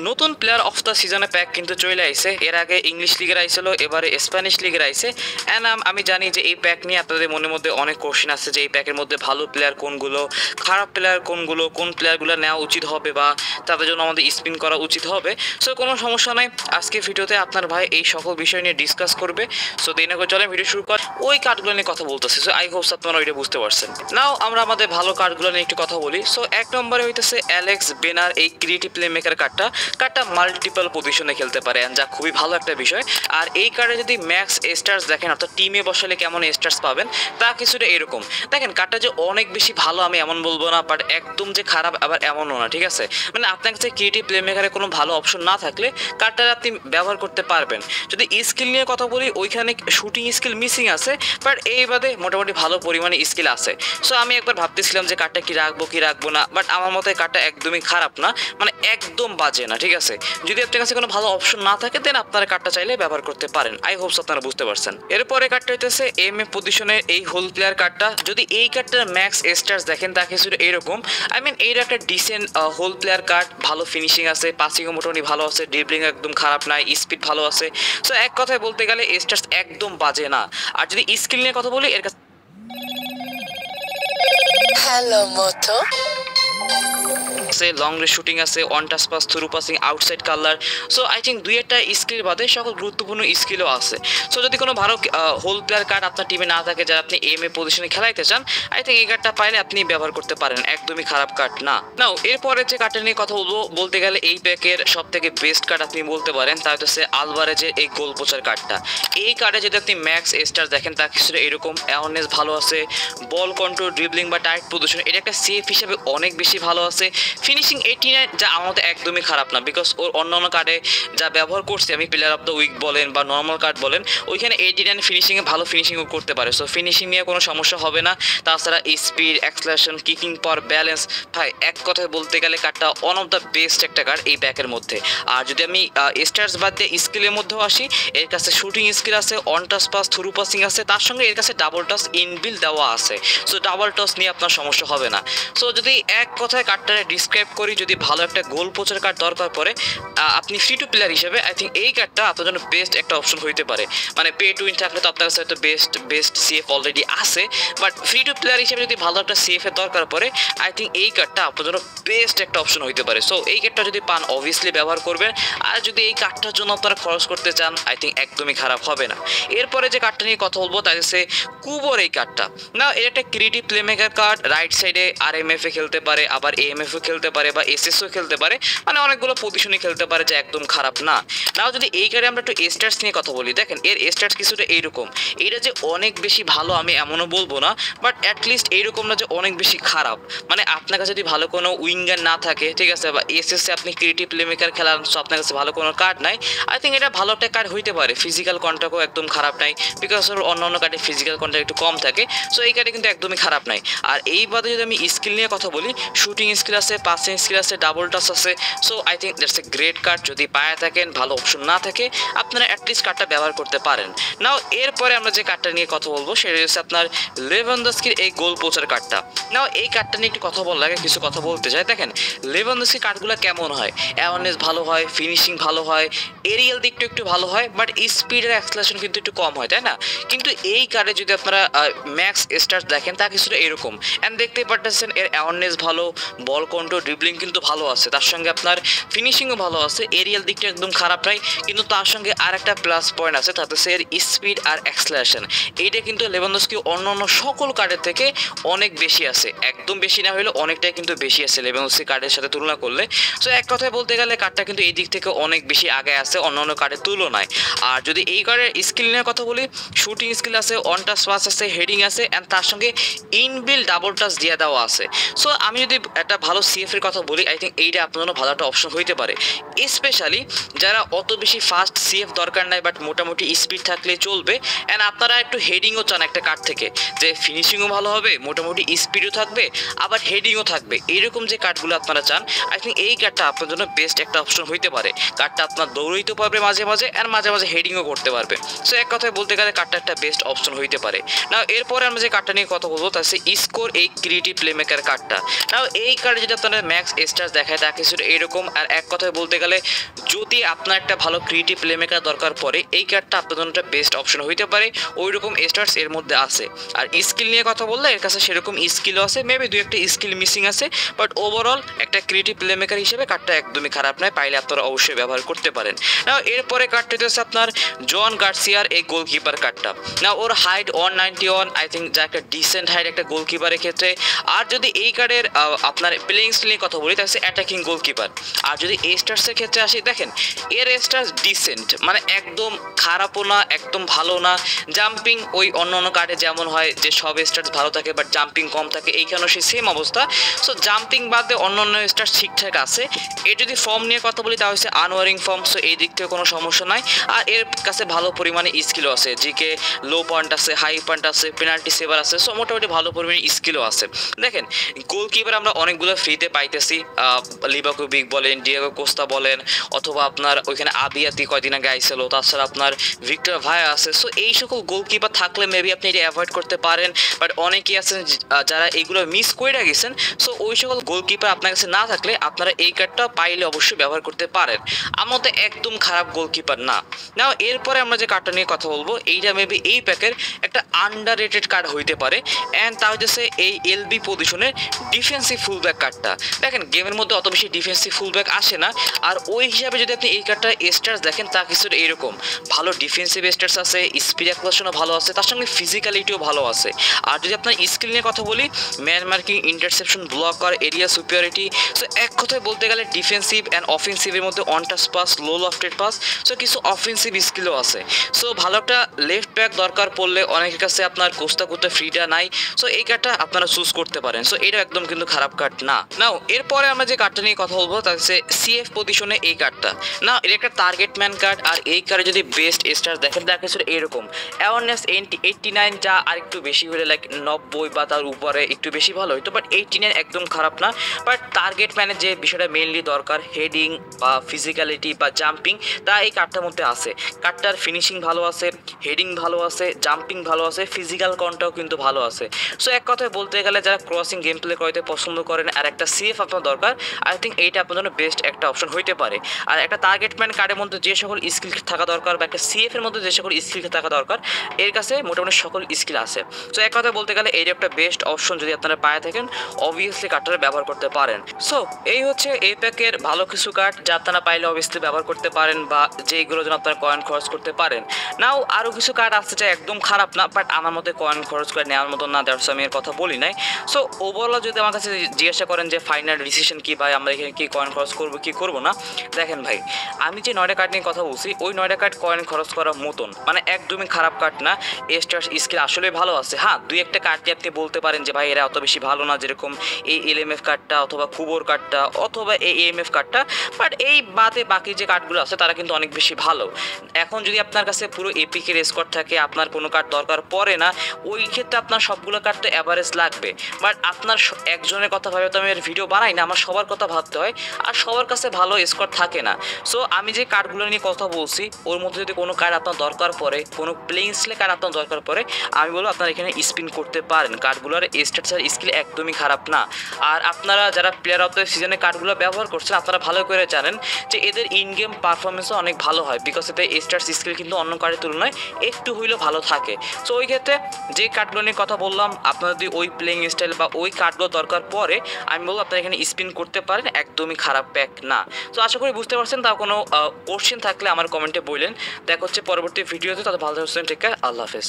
নতুন player of the সিজনে pack কিন্তু চলে আইছে। এর আগে ইংলিশ লিগের আইছিল, এবারে স্প্যানিশ লিগের আইছে। অ্যান্ড আমি জানি যে এই প্যাক নিয়ে আপনাদের মনের মধ্যে অনেক কোশ্চেন আছে যে এই প্যাকের মধ্যে ভালো প্লেয়ার কোনগুলো, খারাপ প্লেয়ার কোনগুলো, কোন প্লেয়ারগুলো নেওয়া উচিত হবে বা তাদের জন্য আমাদের স্পিন করা উচিত হবে। সো কোনো সমস্যা নাই, আজকে ভিডিওতে আপনার ভাই এই সকল বিষয় নিয়ে ডিসকাস করবে। সো দেরি করে চলেন ভিডিও শুরু কর। ওই কার্ডগুলো নিয়ে কথা বলতেছি, সো আই হোপস আপনারা ওইটা বুঝতে পারছেন। নাও আমরা আমাদের ভালো কার্ডগুলো নিয়ে একটু কথা বলি। সো এক নম্বরে হইতেছে অ্যালেক্স বেনার, এই ক্রিয়েটিভ প্লে মেকার কার্ডটা মাল্টিপল পজিশনে খেলতে পারে, যা খুবই ভালো একটা বিষয়। আর এই কার্ডে যদি ম্যাক্স স্টার্স দেখেন, অর্থাৎ টিমে বসালে কেমন স্টার্স পাবেন তা কিছুটা এরকম। দেখেন কার্ডটা যে অনেক বেশি ভালো আমি এমন বলবো না, বাট একদম যে খারাপ আবার এমনও না, ঠিক আছে? মানে আপনার কাছে ক্রিয়েটিভ প্লে মেকারে কোনো ভালো অপশন না থাকলে কার্ডটা আপনি ব্যবহার করতে পারবেন। যদি স্কিল নিয়ে কথা বলি, ওইখানে শুটিং স্কিল মিসিং আছে, বাট এই বাদে মোটামুটি ভালো পরিমাণে স্কিল আছে। সো আমি একবার ভাবতেছিলাম যে কার্ডটা কি রাখবো না, বাট আমার মতে কার্ডটা একদমই খারাপ না, মানে একদম বাজে না, ঠিক আছে? যদি আপনার কাছে কোনো ভালো অপশন না থাকে দেন আপনারা কার্ডটা চাইলে ব্যবহার করতে পারেন। আই হোপস আপনারা বুঝতে পারছেন। এরপরে কার্ডটা হইতেছে এম এ পজিশনের এই হোল প্লেয়ার কার্ডটা। যদি এই কার্ডটার ম্যাক্স স্টার্স দেখেন তা কিছুটা এরকম। আই মিন এইটা একটা ডিসেন্ট হোল প্লেয়ার কার্ড, ভালো ফিনিশিং আছে, পাসিংও মোটামুটি ভালো আছে, ড্রিবলিং একদম খারাপ নাই, স্পিড ভালো আছে। সো এক কথায় বলতে গেলে স্টার্স একদম বাজে না। আর যদি স্কিল নিয়ে কথা বলি, এর কাছে হ্যালো মোটো লং রেঞ্জ শুটিং আছে, on touch pass, through passing, outside colour. So I think দুই একটা স্কিল বাদে সকল গুরুত্বপূর্ণ স্কিলও আছে। সো যদি কোনো ভালো হোল প্লেয়ার কার্ড আপনার টিমে না থাকে, যারা আপনি এম এ পজিশনে খেলাইতে চান, আই থিঙ্ক এই কার্ডটা পাইলে আপনি ব্যবহার করতে পারেন, একদমই খারাপ কার্ড না। নাও এরপরে যে কার্ডটা নিয়ে কথা বলবো, বলতে গেলে এই প্যাকের সব থেকে বেস্ট কার্ড আপনি বলতে পারেন, তা হচ্ছে আলভারেজের এই গোল পোচার কার্ডটা। এই কার্ডে যদি আপনি ম্যাক্স স্টার দেখেন তা কিছুটা এরকম। অ্যাওয়ারনেস ভালো আছে, বল কন্ট্রোল, ড্রিবলিং বা টাইট পজিশন, এটা একটা সেফ হিসেবে অনেক বেশি ভালো আছে। ফিনিশিং 89, যা আমাদের একদমই খারাপ না, বিকজ ওর অন্যান্য কার্ডে যা ব্যবহার করছি আমি, প্লেয়ার অফ দ্য উইক বলেন বা নর্মাল কার্ড বলেন, ওইখানে 89 ফিনিশিংয়ে ভালো ফিনিশিংও করতে পারে। সো ফিনিশিং নিয়ে কোনো সমস্যা হবে না। তাছাড়া স্পিড, অ্যাক্সেলারেশন, কিকিং পাওয়ার, ব্যালেন্স, ভাই এক কথায় বলতে গেলে কার্ডটা ওয়ান অফ দ্য বেস্ট একটা কার্ড এই প্যাকের মধ্যে। আর যদি আমি স্টার্স বাদ দিয়ে স্কিলের মধ্যেও আসি, এর কাছে শুটিং স্কিল আছে, on touch pass, through passing আছে, তার সঙ্গে এর কাছে ডাবল টাচ ইনবিল দেওয়া আছে। সো ডাবল টাচ নিয়ে আপনার সমস্যা হবে না। সো যদি এক কথায় কার্ডটা ডিসক্রাইব করি, যদি ভালো একটা গোল পোচার কার্ড দরকার পড়ে, আপনি ফ্রি টু প্লেয়ার হিসেবে আই থিঙ্ক এই কার্ডটা আপনার জন্য বেস্ট একটা অপশন হইতে পারে। মানে পে টু উইন থাকলে তো আপনার কাছে হয়তো বেস্ট সিএফ অলরেডি আছে, বাট ফ্রি টু প্লেয়ার হিসেবে যদি ভালো একটা সিএফ এর দরকার পড়ে, আই থিঙ্ক এই কার্ডটা আপনার জন্য বেস্ট একটা অপশন হইতে পারে। সো এই কার্ডটা যদি পান অবভিয়াসলি ব্যবহার করবেন। আর যদি এই কার্ডটার জন্য আপনারা খরচ করতে চান, আই থিঙ্ক একদমই খারাপ হবে না। এরপরে যে কার্ডটা নিয়ে কথা বলবো তা হচ্ছে কুবোর এই কার্ডটা। না, এটা একটা creative play maker card, right সাইডে RMF এ খেলতে পারে, আবার AMF ও খেলতে পারে বা SSও খেলতে পারে, মানে অনেকগুলো পজিশনে খেলতে পারে, যা একদম খারাপ না। নাও যদি এই কার্ডে আমরা একটু স্টার্স নিয়ে কথা বলি, দেখেন এর স্টার্স কিছুটা এইরকম। এটা যে অনেক বেশি ভালো আমি এমনও বলবো না, বাট অ্যাটলিস্ট এইরকম না যে অনেক বেশি খারাপ। মানে আপনার কাছে যদি ভালো কোনো উইঙ্গার না থাকে, ঠিক আছে, বা SSে আপনি ক্রিয়েটিভ প্লে মেকার খেলান, সো আপনার কাছে ভালো কোনো কার্ড নাই, আই থিঙ্ক এটা ভালো একটা কার্ড হইতে পারে। ফিজিক্যাল কন্ট্যাক্টও একদম খারাপ নাই, বিকজ ওর অন্য কার্ডে ফিজিক্যাল কন্ট্যাক্ট একটু কম থাকে। সো এই কার্ডে কিন্তু একদমই খারাপ নাই। আর এই বাদে যদি আমি স্কিল নিয়ে কথা বলি, শুটিং স্কিল আছে, পাসিং স্কিল আছে, ডাবল টাচ আছে। So I think that's a great card. যদি পায়ে থাকেন, ভালো অপশন না থাকে, আপনারা অ্যাটলিস্ট কার্ডটা ব্যবহার করতে পারেন। নাও এরপরে আমরা যে কার্ডটা নিয়ে কথা বলবো সেটা হচ্ছে আপনার লেভানডস্কির এই গোল পোচার কার্ডটা। নাও এই কার্ডটা নিয়ে একটু কথা বলার আগে কিছু কথা বলতে চাই। দেখেন লেভানডস্কির কার্ডগুলো কেমন হয়, অ্যাওয়ারনেস ভালো হয়, ফিনিশিং ভালো হয়, এরিয়াল দিকটা একটু ভালো হয়, বাট স্পিড আর অ্যাক্সেলারেশন কিন্তু একটু কম হয়, তাই না? কিন্তু এই কার্ডে যদি আপনারা ম্যাক্স স্টার্স দেখেন তা কিছুটা এরকম। অ্যান্ড দেখতেই পারতেছেন এর অ্যাওয়ারনেস ভালো, বল কন্ট্রোল, ড্রিবলিং কিন্তু ভালো আছে, তার সঙ্গে আপনার ফিনিশিংও ভালো আছে, এরিয়াল দিকটা একদম খারাপ নাই। কিন্তু তার সঙ্গে আর একটা প্লাস পয়েন্ট আছে, তাতে এর স্পিড আর অ্যাক্সেলারেশন, এইটা কিন্তু লেভানডস্কি অন্য সকল কার্ডের থেকে অনেক বেশি আছে। একদম বেশি না হলেও অনেকটাই কিন্তু বেশি আছে লেভানডস্কি কার্ডের সাথে তুলনা করলে। সো এক কথায় বলতে গেলে কার্ডটা কিন্তু এই দিক থেকে অনেক বেশি আগে আছে অন্যান্য কার্ডের তুলনায়। আর যদি এই কার্ডের স্কিল নিয়ে কথা বলি, শুটিং স্কিল আছে, অন টাচ পাস আছে, হেডিং আছে, অ্যান্ড তার সঙ্গে ইনবিল ডাবল টাচ দিয়ে দেওয়া আছে। সো আমি যদি একটা ভালো সিএফ এর কথা বলি, আই থিঙ্ক এইটা আপনার জন্য ভালো একটা অপশন হইতে পারে। স্পেশালি যারা অত বেশি ফাস্ট সিএফ দরকার নাই, বাট মোটামুটি স্পিড থাকলে চলবে, অ্যান্ড আপনারা একটু হেডিংও চান একটা কার্ড থেকে, যে ফিনিশিংও ভালো হবে, মোটামুটি স্পিডও থাকবে, আবার হেডিংও থাকবে, এইরকম যে কার্ডগুলো আপনারা চান, আই থিঙ্ক এই কার্ডটা আপনার জন্য বেস্ট একটা অপশন হইতে পারে। কার্ডটা আপনার দৌড়াইতে পারবে মাঝে মাঝে, অ্যান্ড মাঝে মাঝে হেডিংও করতে পারবে। সো এক কথায় বলতে গেলে কার্ডটা একটা বেস্ট অপশন হইতে পারে। না এরপরে আমরা যে কার্ডটা নিয়ে কথা বলবো তা হচ্ছে স্কোর, এই ক্রিয়েটিভ প্লে মেকার কার্ডটা। নাও এই কার্ডে যদি আপনারা ধরনের ম্যাক্স স্টার্স দেখায় তা কিছু এরকম। আর এক কথায় বলতে গেলে যদি আপনার একটা ভালো ক্রিয়েটিভ প্লেমেকার দরকার পড়ে এই কার্ডটা আপনার জন্য একটা বেস্ট অপশন হইতে পারে। ওই রকম স্টার্স এর মধ্যে আছে। আর স্কিল নিয়ে কথা বললে এর কাছে সেরকম স্কিলও আছে, মেবি দুই একটা স্কিল মিসিং আছে, বাট ওভারঅল একটা ক্রিয়েটিভ প্লেমেকার হিসেবে কার্ডটা একদমই খারাপ নয়, পাইলে আপনারা অবশ্যই ব্যবহার করতে পারেন। না এরপরে কার্ডটা হচ্ছে আপনার জন গার্সিয়ার এই গোলকিপার কার্ডটা। না ওর হাইট 191, আই থিঙ্ক যা একটা ডিসেন্ট হাইট একটা গোলকিপারের ক্ষেত্রে। আর যদি এই কার্ডের আপনার প্লেইং স্টাইল নিয়ে কথা বলি তাহলে অ্যাটাকিং গোলকিপার। আর যদি এই স্টার্সের ক্ষেত্রে আসি, দেখেন এর স্টার্স ডিসেন্ট, মানে একদম খারাপও না একদম ভালো না। জাম্পিং ওই অন্য অন্য কার্ডে যেমন হয় যে সব স্টার্স ভালো থাকে বাট জাম্পিং কম থাকে, এইখানেও সেই সেম অবস্থা। সো জাম্পিং বাদে অন্য অন্য স্টার্স ঠিকঠাক আছে। এর যদি ফর্ম নিয়ে কথা বলি তা হচ্ছে আনওয়ারিং ফর্ম, সো এই দিক থেকে কোনো সমস্যা নাই। আর এর কাছে ভালো পরিমাণে স্কিলও আছে, জিকে লো পয়েন্ট আছে, হাই পয়েন্ট আছে, পেনাল্টি সেভার আছে, সো মোটামুটি ভালো পরিমাণে স্কিলও আছে। দেখেন গোলকিপার আমরা অনেকগুলো ফ্রিতে পাইতেছি, লিভাকোভিক বলেন, ডিয়েগো কোস্তা বলেন, অথবা আপনার ওইখানে আবিয়াতি কয়দিন আগে আইছিল, তাছাড়া আপনার ভিক্টর ভায়া আছে। সো এই সকল গোলকিপার থাকলে মেবি আপনি এটা অ্যাভয়েড করতে পারেন। বাট অনেকেই আছেন যারা এইগুলো মিস করে গেছেন, সো ওই সকল গোলকিপার আপনার কাছে না থাকলে আপনারা এই কার্ডটা পাইলে অবশ্যই ব্যবহার করতে পারেন। আমার তো একদম খারাপ গোলকিপার না। নাও এরপরে আমরা যে কার্ডটা নিয়ে কথা বলবো এইটা মেবি এই প্যাকের একটা আন্ডার রেটেড কার্ড হইতে পারে, অ্যান্ড তা হচ্ছে এই এলবি পজিশনের ডিফেন্সিভ ফুলব্যাক কার্ডটা। দেখেন গেমের মধ্যে অত বেশি ডিফেন্সিভ ফুলব্যাক আসে না, আর ওই হিসাবে যদি আপনি এই কার্ডটা স্টার্স দেখেন তা কিছুটা এইরকম ভালো ডিফেন্সিভ স্টার্স আছে, স্পিড অ্যাকুয়েশনও ভালো আছে, তার সঙ্গে ফিজিক্যালিটিও ভালো আছে। আর যদি আপনার স্কিল নিয়ে কথা বলি, man marking, interception, blocker, area superiority, so এক কথায় বলতে গেলে ডিফেন্সিভ অ্যান্ড অফেন্সিভের মধ্যে on touch pass, low lofted pass, so কিছু অফেন্সিভ স্কিলও আছে। সো ভালো একটা লেফট ব্যাক দরকার পড়লে অনেকের কাছে আপনার কোস্তা করতে ফ্রিটা নাই, সো এই কার্ডটা আপনারা চুজ করতে পারেন। সো এটা একদম কিন্তু খারাপ কার্ড না। নাও এরপরে আমরা যে কার্ডটা নিয়ে কথা বলবো তা হচ্ছে সিএফ পজিশনে এই কার্ডটা। না এটা একটা টার্গেট ম্যান কার্ড, আর এই কার্ডে যদি বেস্ট স্টার দেখেন দেখা যাচ্ছে এরকম অ্যাওয়ারনেস 89, যা আর একটু বেশি হলে লাইক 90 বা তার উপরে একটু বেশি ভালো হইতো, বাট 89 একদম খারাপ না। বাট টার্গেট ম্যানের যে বিষয়টা মেইনলি দরকার, হেডিং বা ফিজিক্যালিটি বা জাম্পিং, তা এই কার্ডটার মধ্যে আছে। কার্ডটার ফিনিশিং ভালো আছে, হেডিং ভালো আছে, জাম্পিং ভালো আছে, ফিজিক্যাল কনটাও কিন্তু ভালো আছে। সো এক কথায় বলতে গেলে যারা ক্রসিং গেম প্লে করতে পছন্দ করেন আর একটা সিএফ আপনার দরকার, আই থিঙ্ক এইটা আপনার জন্য বেস্ট একটা অপশন হইতে পারে। আর একটা টার্গেট ম্যান কার্ডের মধ্যে যে সকল স্কিল থাকা দরকার বা একটা সিএফ এর মধ্যে যে সকল স্কিল থাকা দরকার, এর কাছে মোটামুটি সকল স্কিল আছে। সো এক কথায় বলতে গেলে এইটা একটা বেস্ট অপশন, যদি আপনারা পায়ে থাকেন অবভিয়াসলি কার্ডটা ব্যবহার করতে পারেন। সো এই হচ্ছে এই প্যাকের ভালো কিছু কার্ড যা আপনারা পাইলে অবভিয়াসলি ব্যবহার করতে পারেন, বা যেইগুলোর জন্য আপনারা কয়েন খরচ করতে পারেন। নাও আরও কিছু কার্ড আসছে যা একদম খারাপ না, বাট আমার মধ্যে কয়েন খরচ করে নেওয়ার মতো না, দ্যাটস আমি এর কথা বলি নাই। সো ওভারঅল যদি আমার কাছে জিজ্ঞাসা করেন যে ফাইনাল ডিসিশন কী ভাই, আমরা এখানে কি কয়েন খরচ করবো কি করবো না, দেখেন ভাই আমি যে 9টা কার্ড নিয়ে কথা বলছি ওই 9টা কার্ড কয়েন খরচ করার মতন, মানে একদমই খারাপ কার্ড না। স্টার্স স্কিল আসলে ভালো আছে। হ্যাঁ দুই একটা কার্ড দিয়ে আপনি বলতে পারেন যে ভাই এরা অত বেশি ভালো না, যেরকম এই এলএমএফ কার্ডটা অথবা কুবোর কার্ডটা অথবা এই এএমএফ কার্ডটা, বাট এই বাদে বাকি যে কার্ডগুলো আছে তারা কিন্তু অনেক বেশি ভালো। এখন যদি আপনার কাছে পুরো এপিকের স্কোয়াড থাকে, আপনার কোনো কার্ড দরকার পড়ে না, ওই ক্ষেত্রে আপনার সবগুলো কার্ড তো অ্যাভারেজ লাগবে। বাট আপনার একজনের কথা ভাবে তো আমি এর ভিডিও বানাই না, আমার সবার কথা ভাবতে হয়, আর সবার কাছে ভালো স্কোয়াড থাকে না। সো আমি যে কার্ডগুলো নিয়ে কথা বলছি ওর মধ্যে যদি কোনো কার্ড আপনার দরকার পড়ে, কোনো প্লেইং স্টাইলে কার্ড আপনার দরকার পড়ে, আমি বলবো আপনারা এখানে স্পিন করতে পারেন। কার্ডগুলোর স্ট্যাটস আর স্কিল একদমই খারাপ না। আর আপনারা যারা প্লেয়ার অফ দ্য সিজনে কার্ডগুলো ব্যবহার করছেন আপনারা ভালো করে জানেন যে এদের ইন গেম পারফরমেন্সও অনেক ভালো হয়, বিকজ এতে স্টার্স স্কিল কিন্তু অন্য কার্ডের তুলনায় একটু হইলেও ভালো থাকে। সো ওই ক্ষেত্রে যে কার্ডগুলো নিয়ে কথা বললাম, আপনার যদি ওই প্লেইং স্টাইল বা ওই কার্ডগুলো দরকার পড়ে, আমি বলবো আপনারা এখানে স্পিন করতে পারেন, একদমই খারাপ প্যাক না। তো আশা করি বুঝতে পারছেন। তা কোনো কোশ্চেন থাকলে আমার কমেন্টে বললেন। দেখা হচ্ছে পরবর্তী ভিডিওতে, তাদের ভালো থাকবেন, টেক কেয়ার, আল্লাহ হাফেজ।